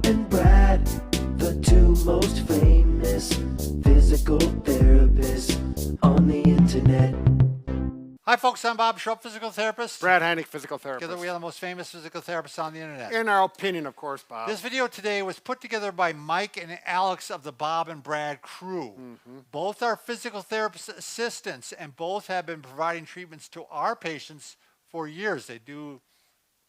and Brad, the two most famous physical therapists on the internet. Hi folks, I'm Bob Schrupp, physical therapist. Brad HEINECK, physical therapist. Together we are the most famous physical therapists on the internet. In our opinion, of course, Bob. This video today was put together by Mike and Alex of the Bob and Brad crew. Both are physical therapist assistants and both have been providing treatments to our patients for years. They do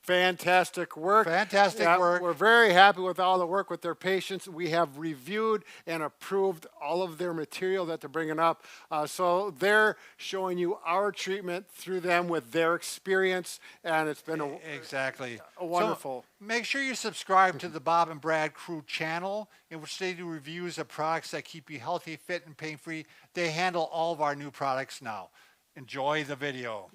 Fantastic work. fantastic work. We're very happy with all the work with their patients. We have reviewed and approved all of their material that they're bringing up. So they're showing you our treatment through them with their experience, and it's been Exactly. a wonderful. So make sure you subscribe to the Bob and Brad crew channel, in which they do reviews of products that keep you healthy, fit, and pain-free. They handle all of our new products now. Enjoy the video.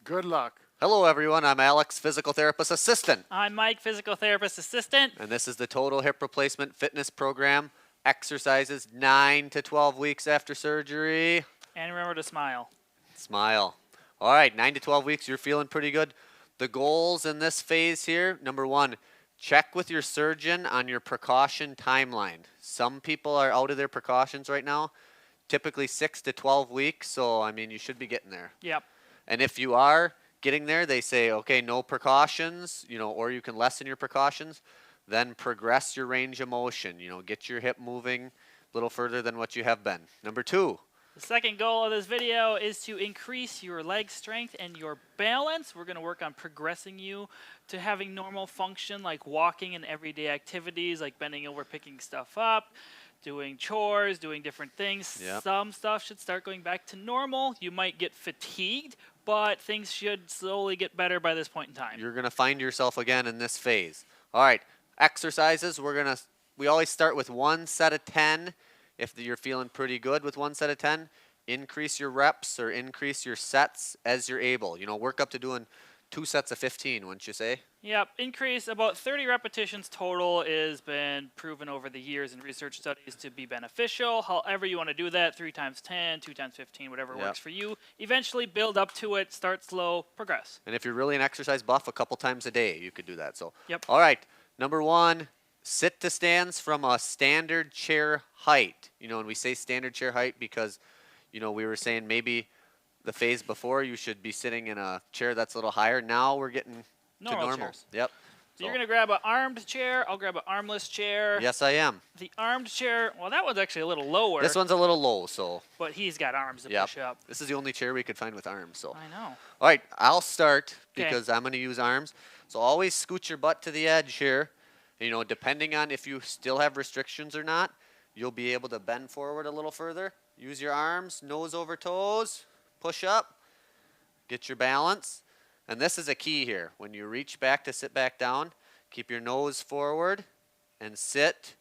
Good luck. Hello everyone, I'm Alex, physical therapist assistant. I'm Mike, physical therapist assistant. And this is the Total Hip Replacement Fitness Program. Exercises 9 to 12 weeks after surgery. And remember to smile. Smile. All right, 9 to 12 weeks, you're feeling pretty good. The goals in this phase here, number 1, check with your surgeon on your precaution timeline. Some people are out of their precautions right now, typically 6 to 12 weeks, so I mean you should be getting there. Yep. And if you are getting there, they say, okay, no precautions, or you can lessen your precautions, then progress your range of motion, get your hip moving a little further than what you have been. Number 2. The second goal of this video is to increase your leg strength and your balance. We're going to work on progressing you to having normal function like walking and everyday activities like bending over, picking stuff up, doing chores, doing different things. Yep. Some stuff should start going back to normal. You might get fatigued, but things should slowly get better by this point in time. You're going to find yourself again in this phase. All right, exercises, we always start with 1 set of 10. If you're feeling pretty good with 1 set of 10, increase your reps or increase your sets as you're able. Work up to doing 2 sets of 15, wouldn't you say? Yep, increase about 30 repetitions total has been proven over the years in research studies to be beneficial. However you want to do that, 3 times 10, 2 times 15, whatever works for you. Eventually build up to it, start slow, progress. And if you're really an exercise buff, a couple times a day, you could do that. So, Yep. All right, number 1, sit to stands from a standard chair height. And we say standard chair height because, we were saying maybe the phase before you should be sitting in a chair that's a little higher. Now we're getting to normal. Chairs. Yep. So you're going to grab an armed chair. I'll grab an armless chair. Yes, I am. The armed chair, well, that one's actually a little lower. This one's a little low, so. But he's got arms to Yep. push up. This is the only chair we could find with arms, so. I know. All right, I'll start 'Kay. because I'm going to use arms. So always scoot your butt to the edge here. Depending on if you still have restrictions or not, you'll be able to bend forward a little further. Use your arms, nose over toes, push up, get your balance. And this is a key here. When you reach back to sit back down, keep your nose forward and sit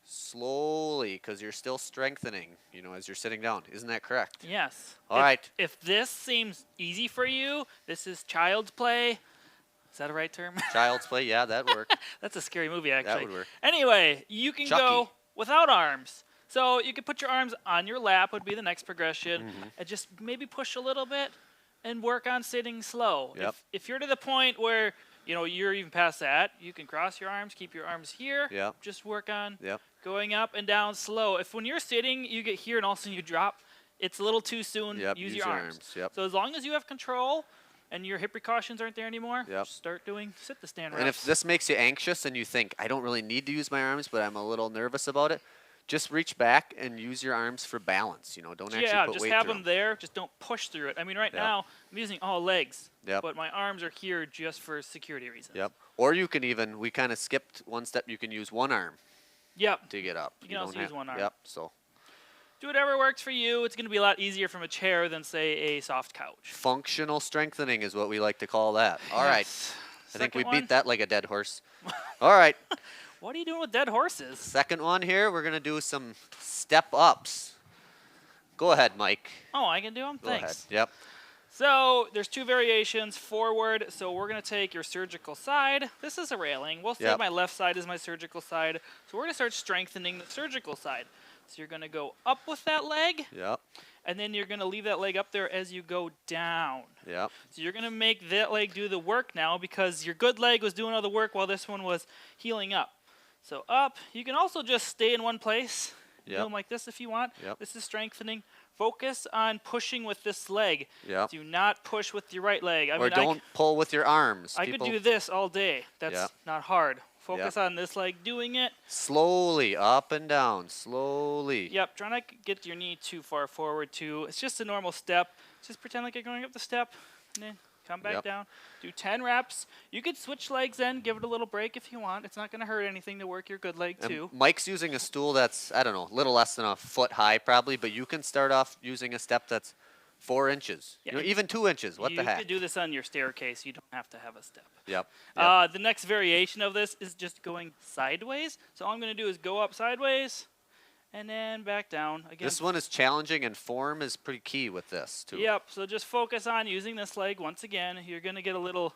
slowly because you're still strengthening, as you're sitting down. Isn't that correct? Yes. All right. If this seems easy for you, this is child's play. Is that a right term? Child's play, yeah, that worked. That's a scary movie, actually. That would work. Anyway, you can Chucky. go without arms. So you can put your arms on your lap would be the next progression. And just maybe push a little bit and work on sitting slow. Yep. If you're to the point where, you're even past that, you can cross your arms, keep your arms here. Yep. Just work on Yep. going up and down slow. If when you're sitting, you get here and all of a sudden you drop, it's a little too soon. Yep, Use your arms. Yep. So as long as you have control and your hip precautions aren't there anymore, Yep. just start doing sit to stand reps. And if this makes you anxious and you think, I don't really need to use my arms, but I'm a little nervous about it, just reach back and use your arms for balance. Don't actually put just weight have through them there. Just don't push through it. I mean, right Yep. now, I'm using all legs, Yep. but my arms are here just for security reasons. Yep. Or you can even, we kind of skipped one step, you can use one arm Yep. to get up. You can also don't use one arm. Yep, so. Do whatever works for you. It's going to be a lot easier from a chair than, say, a soft couch. Functional strengthening is what we like to call that. All right. Yes. I think we Second one. beat that like a dead horse. All right. What are you doing with dead horses? Second one here, we're going to do some step ups. Go ahead, Mike. Oh, I can do them? Go Thanks. ahead. Yep. So there's 2 variations forward. So we're going to take your surgical side. This is a railing. We'll say Yep. my left side is my surgical side. So we're going to start strengthening the surgical side. So you're going to go up with that leg, Yep. and then you're going to leave that leg up there as you go down. Yep. So you're going to make that leg do the work now because your good leg was doing all the work while this one was healing up. So up. You can also just stay in one place. Yep. Do them like this if you want. Yep. This is strengthening. Focus on pushing with this leg. Yep. Do not push with your right leg. I Or mean, don't pull with your arms. I could do this all day. That's Yep. not hard. Focus Yep. on this leg doing it. Slowly, up and down, slowly. Yep, try not to get your knee too far forward too. It's just a normal step. Just pretend like you're going up the step and then come back Yep. down. Do 10 reps. You could switch legs then, give it a little break if you want. It's not going to hurt anything to work your good leg And too. Mike's using a stool that's, I don't know, a little less than a foot high probably, but you can start off using a step that's 4 inches, Yeah, you know, even 2 inches. What you the heck? could do this on your staircase. You don't have to have a step. Yep. Yep. The next variation of this is just going sideways. So all I'm going to do is go up sideways and then back down. Again, This one is challenging, and form is pretty key with this too. Yep, so just focus on using this leg once again. You're going to get a little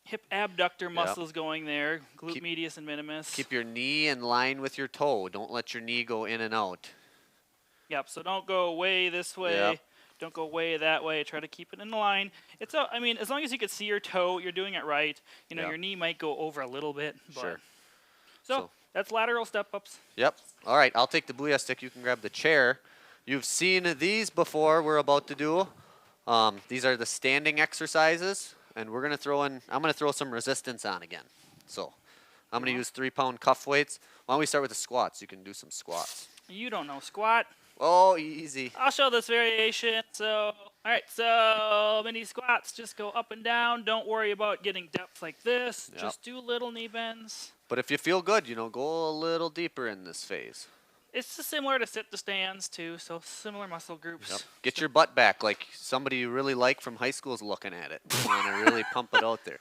hip abductor muscles going there, glute Keep- medius and minimus. Keep your knee in line with your toe. Don't let your knee go in and out. Yep, so don't go way this way. Yep. Don't go way that way. Try to keep it in the line. I mean, as long as you can see your toe, you're doing it right. You know, Yep. your knee might go over a little bit. But Sure. So that's lateral step-ups. Yep. All right, I'll take the booyah stick. You can grab the chair. You've seen these before. We're about to do. These are the standing exercises, and we're gonna throw in. I'm gonna throw some resistance on again. So I'm gonna use 3-pound cuff weights. Why don't we start with the squats? You can do some squats. You don't know squat. Oh, easy. I'll show this variation. So, all right, so mini squats, just go up and down. Don't worry about getting depth like this. Yep. Just do little knee bends. But if you feel good, you know, go a little deeper in this phase. It's just similar to sit to stands too, so similar muscle groups. Yep. Get your butt back like somebody you really like from high school is looking at it. You want to really pump it out there.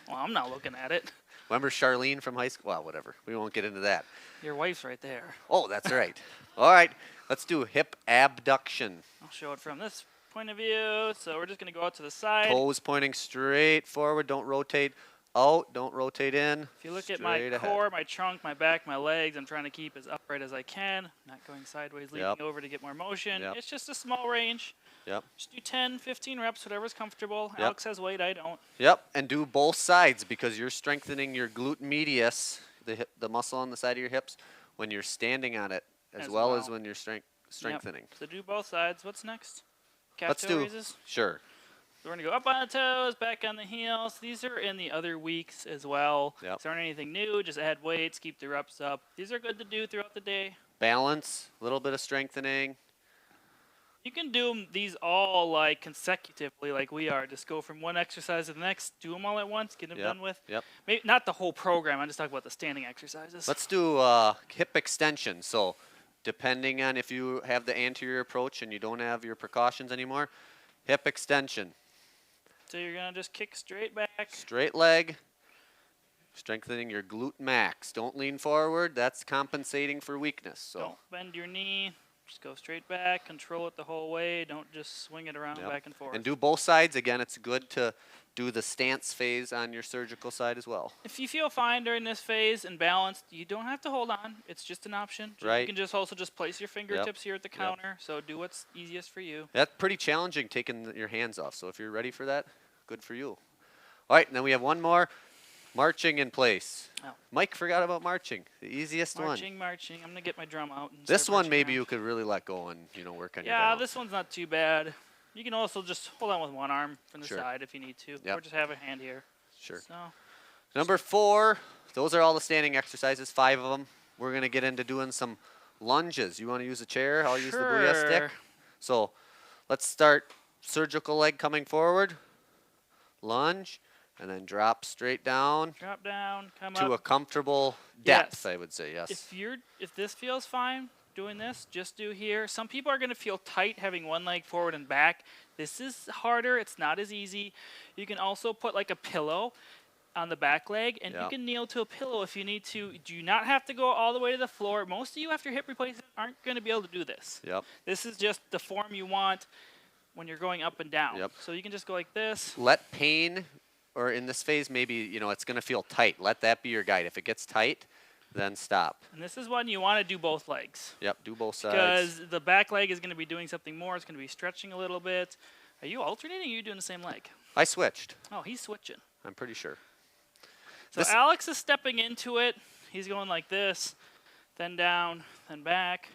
Well, I'm not looking at it. Remember Charlene from high school? Well, whatever. We won't get into that. Your wife's right there. Oh, that's right. All right, let's do hip abduction. I'll show it from this point of view. So we're just going to go out to the side. Toes pointing straight forward. Don't rotate out. Don't rotate in. If you look at my Straight ahead. core, my trunk, my back, my legs, I'm trying to keep as upright as I can. Not going sideways, leaning Yep. over to get more motion. Yep. It's just a small range. Yep. Just do 10, 15 reps, whatever's comfortable. Yep. Alex has weight, I don't. Yep, and do both sides because you're strengthening your glute medius, the muscle on the side of your hips, when you're standing on it, as well as when you're strengthening. Yep. So do both sides. What's next? Let's Calf toe do, raises. sure. So we're going to go up on the toes, back on the heels. These are in the other weeks as well. Yep. These aren't anything new. Just add weights, keep the reps up. These are good to do throughout the day. Balance, a little bit of strengthening. You can do these all like consecutively like we are. Just go from one exercise to the next. Do them all at once. Get them Yep. done with. Yep. Maybe not the whole program. I'm just talking about the standing exercises. Let's do hip extension. So depending on if you have the anterior approach and you don't have your precautions anymore, hip extension. So you're going to just kick straight back. Straight leg, strengthening your glute max. Don't lean forward. That's compensating for weakness. So Don't bend your knee. Just go straight back. Control it the whole way. Don't just swing it around Yep. back and forth. And do both sides. Again, it's good to do the stance phase on your surgical side as well. If you feel fine during this phase and balanced, you don't have to hold on. It's just an option. You Right. can just also just place your fingertips here at the counter. So do what's easiest for you. That's pretty challenging taking your hands off. So if you're ready for that, good for you. All right, and then we have one more. Marching in place. Oh. Mike forgot about marching. The easiest Marching. I'm going to get my drum out. And This start one marching maybe around. you could really let go and work on your Yeah, balance. this one's not too bad. You can also just hold on with one arm from the Sure. side if you need to. Yep. Or just have a hand here. Sure. So, Number 4, those are all the standing exercises, 5 of them. We're going to get into doing some lunges. You want to use a chair? I'll use the booyah stick. Sure. So let's start surgical leg coming forward, lunge, and then drop straight down drop down, come to a up. comfortable depth, Yes. I would say, yes. If this feels fine doing this, just do here. Some people are going to feel tight having one leg forward and back. This is harder. It's not as easy. You can also put like a pillow on the back leg, and you Yep. can kneel to a pillow if you need to. Do not have to go all the way to the floor. Most of you after hip replacement aren't going to be able to do this. Yep. This is just the form you want when you're going up and down. Yep. So you can just go like this. Let pain, or in this phase, maybe, it's going to feel tight. Let that be your guide. If it gets tight, then stop. And this is when you want to do both legs. Yep, do both sides. Because the back leg is going to be doing something more. It's going to be stretching a little bit. Are you alternating or are you doing the same leg? I switched. Oh, he's switching. I'm pretty sure. So This- Alex is stepping into it. He's going like this, then down, then back.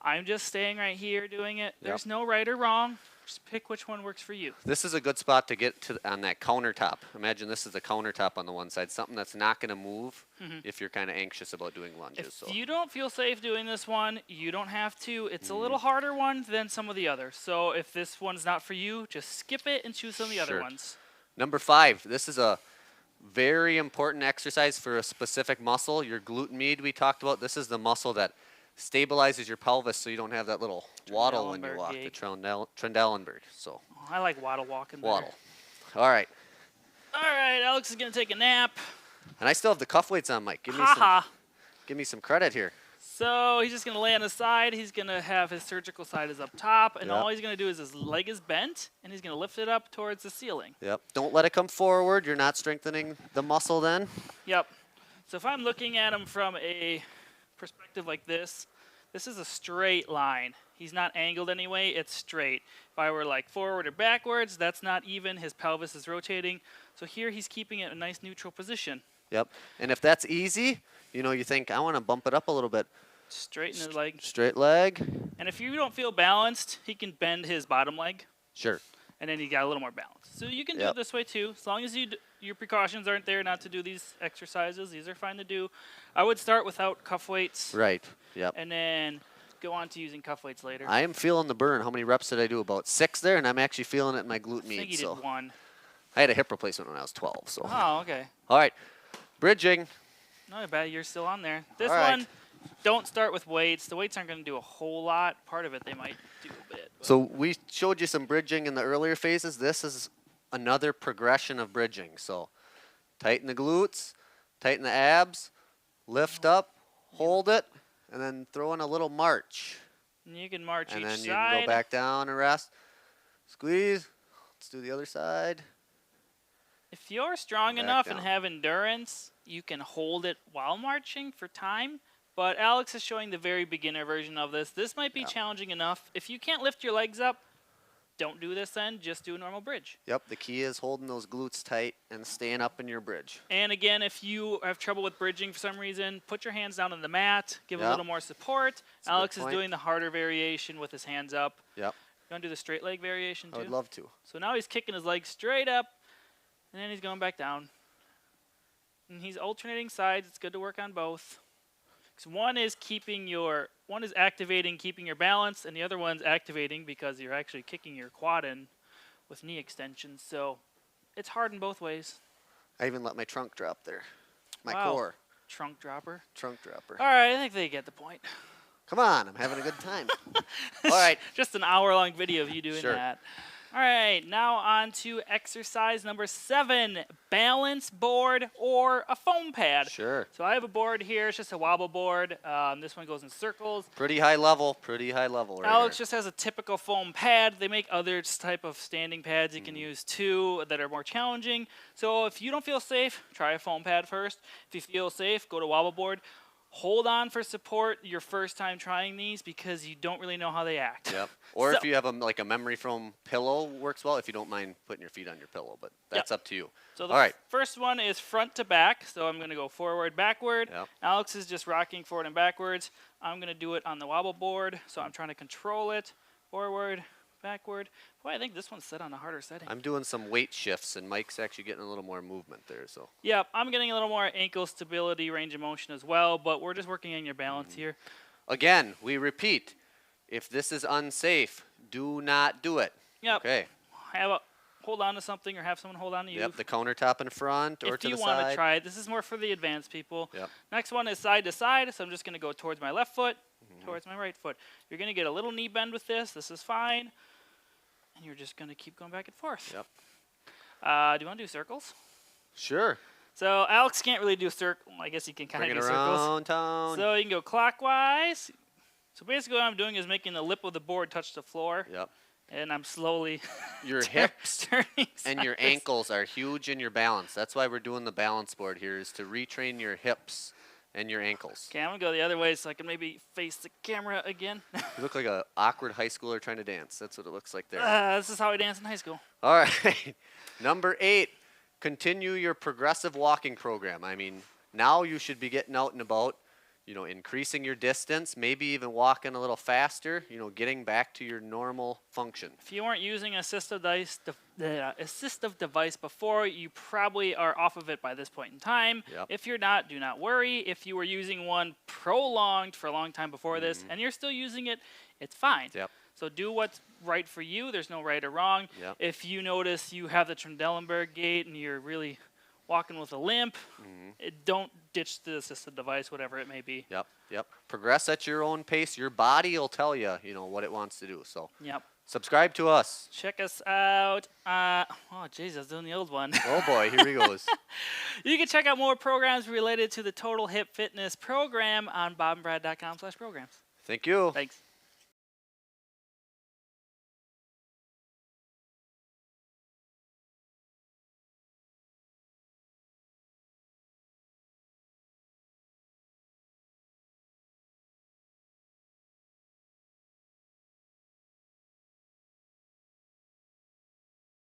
I'm just staying right here doing it. There's no right or wrong. Just pick which one works for you. This is a good spot to get to on that countertop. Imagine this is the countertop on the one side, something that's not going to move if you're kind of anxious about doing lunges. If So you don't feel safe doing this one, you don't have to. It's a little harder one than some of the others. So if this one's not for you, just skip it and choose some of the other Sure. ones. Number 5, this is a very important exercise for a specific muscle. Your glute med we talked about. This is the muscle that stabilizes your pelvis so you don't have that little waddle when you Trendelenburg walk, the gait. Trendelenburg. So Oh, I like waddle walking better. waddle. All right. All right, Alex is going to take a nap. And I still have the cuff weights on, Mike. Give me some credit here. So he's just going to lay on his side. He's going to have his surgical side is up top. And Yep. all he's going to do is his leg is bent. And he's going to lift it up towards the ceiling. Yep. Don't let it come forward. You're not strengthening the muscle then. Yep. So if I'm looking at him from a perspective like this is a straight line. He's not angled anyway, it's straight. If I were like forward or backwards, that's not even. His pelvis is rotating. So here he's keeping it in a nice neutral position. Yep. And if that's easy, you think, I want to bump it up a little bit. Straighten his leg. Straight leg. And if you don't feel balanced, he can bend his bottom leg. Sure. And then he got a little more balance. So you can do Yep. it this way too. As long as your precautions aren't there not to do these exercises. These are fine to do. I would start without cuff weights. Right. Yep. And then go on to using cuff weights later. I am feeling the burn. How many reps did I do? About 6 there, and I'm actually feeling it in my glute I think med. you So did one. I had a hip replacement when I was 12. So Oh, okay. all right, bridging. Not bad. You're still on there. This All right. one, don't start with weights. The weights aren't going to do a whole lot. Part of it they might do a bit. but- So we showed you some bridging in the earlier phases. This is another progression of bridging. So tighten the glutes, tighten the abs, lift up, hold it, and then throw in a little march. And you can march And each then side. you can go back down and rest. Squeeze. Let's do the other side. If you're strong Back enough and down. have endurance, you can hold it while marching for time. But Alex is showing the very beginner version of this. This might be Yeah. challenging enough. If you can't lift your legs up, don't do this then. Just do a normal bridge. Yep, the key is holding those glutes tight and staying up in your bridge. And again, if you have trouble with bridging for some reason, put your hands down on the mat. Give a Yep. little more support. a good Alex is point. doing the harder variation with his hands up. Yep, You want to do the straight leg variation I too? would love to. So now he's kicking his legs straight up, and then he's going back down. And he's alternating sides. It's good to work on both. 'Cause one is activating, keeping your balance, and the other one's activating because you're actually kicking your quad in with knee extensions. So it's hard in both ways. I even let my trunk drop there. My Wow. core. Trunk dropper. Trunk dropper. All right, I think they get the point. Come on, I'm having a good time. All right. Just an hour-long video of you doing Sure. that. All right, now on to exercise number 7, balance board or a foam pad. Sure. So I have a board here. It's just a wobble board. This one goes in circles. Pretty high level right Alex here. just has a typical foam pad. They make other type of standing pads you can use too that are more challenging. So if you don't feel safe, try a foam pad first. If you feel safe, go to wobble board. Hold on for support your first time trying these because you don't really know how they act. Yep. Or So- if you have like a memory foam pillow works well, if you don't mind putting your feet on your pillow, but that's up to you. So the All right. first one is front to back. So I'm going to go forward, backward. Yep. Alex is just rocking forward and backwards. I'm going to do it on the wobble board. So I'm trying to control it. Forward, backward. Boy, I think this one's set on a harder setting. I'm doing some weight shifts, and Mike's actually getting a little more movement there. So Yep, I'm getting a little more ankle stability, range of motion as well, but we're just working on your balance here. again, we repeat, if this is unsafe, do not do it. Yep. Okay. Hold on to something or have someone hold on to you. Yep, the countertop in front or If to you the want to side. try it, this is more for the advanced people. Yep. Next one is side to side, so I'm just going to go towards my left foot, Mm-hmm. towards my right foot. You're going to get a little knee bend with this. This is fine. And you're just going to keep going back and forth. Yep. Do you want to do circles? Sure. So Alex can't really do circle. I guess he can kind Bring of it do circles. around town. So you can go clockwise. So basically what I'm doing is making the lip of the board touch the floor. Yep. And I'm slowly Your hips turning and your sideways. ankles are huge in your balance. That's why we're doing the balance board here, is to retrain your hips and your ankles. Okay, I'm going to go the other way so I can maybe face the camera again. You look like an awkward high schooler trying to dance. That's what it looks like there. This is how I danced in high school. All right. Number 8, continue your progressive walking program. I mean, Now you should be getting out and about, you know, increasing your distance, maybe even walking a little faster, you know, getting back to your normal function. If you weren't using assistive device before, you probably are off of it by this point in time. Yep. If you're not, do not worry. If you were using one prolonged for a long time before this and you're still using it, it's fine. Yep. So do what's right for you. There's no right or wrong. Yep. If you notice you have the Trendelenburg gait and you're really walking with a limp, don't ditch the assistive device, whatever it may be. Yep, yep. Progress at your own pace. Your body will tell you, you know, what it wants to do. So Yep. subscribe to us. Check us out. Oh, jeez, I was doing the old one. Oh boy, here he goes. You can check out more programs related to the Total Hip Fitness program on bobandbrad.com/programs. Thank you. Thanks.